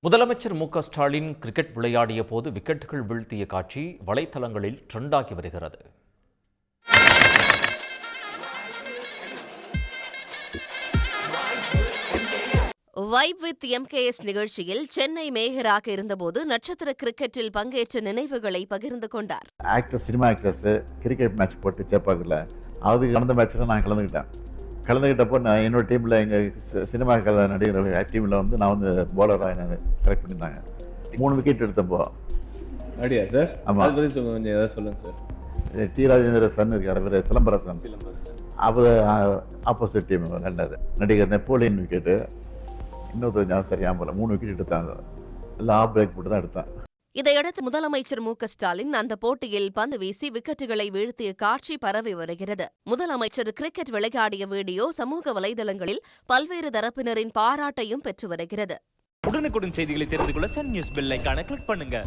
முதலமைச்சர் மு.க.ஸ்டாலின் கிரிக்கெட் விளையாடிய போது விக்கெட்டுகள் வீழ்த்திய காட்சி வலைத்தளங்களில் ட்ரெண்டாகி வருகிறது. வைப் வித் எம்கேஎஸ் நிகழ்ச்சியில் சென்னை மேயராக இருந்தபோது நட்சத்திர கிரிக்கெட்டில் பங்கேற்ற நினைவுகளை பகிர்ந்து கொண்டார். சினிமா ஆக்டர்ஸ் கிரிக்கெட் மேட்ச் போட்டு சேப்பாக்கல அதுக்கு கடந்த மேட்ச்சில் நான் கலந்துக்கிட்டப்போ நான் என்னோட டீமில் எங்கள் சினிமா நடிகர் டீமில் வந்து நான் வந்து போலராக என்ன செலக்ட் பண்ணியிருந்தாங்க. 3 விக்கெட் எடுத்தப்போ. அப்படியா சார்? ஆமாம். அதை பற்றி கொஞ்சம் ஏதாவது சொல்லுங்கள் சார். டி ராஜேந்திர சன் இருக்கார், அவர் சிலம்பரசன், அவர் ஆப்போசிட் டீம் விளையாண்டார். நடிகர் நெப்போலியன் விக்கெட்டு, இன்னொருத்தர் சரியாக போல 3 விக்கெட் எடுத்தாங்க. எல்லாம் ஆஃப் பிரேக் போட்டு தான் எடுத்தேன். இதையடுத்து முதலமைச்சர் மு.க.ஸ்டாலின் அந்த போட்டியில் பந்து வீசி விக்கெட்டுகளை வீழ்த்திய காட்சி பரவி வருகிறது. முதலமைச்சர் கிரிக்கெட் விளையாடிய வீடியோ சமூக வலைதளங்களில் பல்வேறு தரப்பினரின் பாராட்டையும் பெற்று வருகிறது. உடனுக்குடன் செய்திகளை தெரிந்து கொள்ள சன் நியூஸ் பெல் ஐகானை கிளிக் பண்ணுங்க.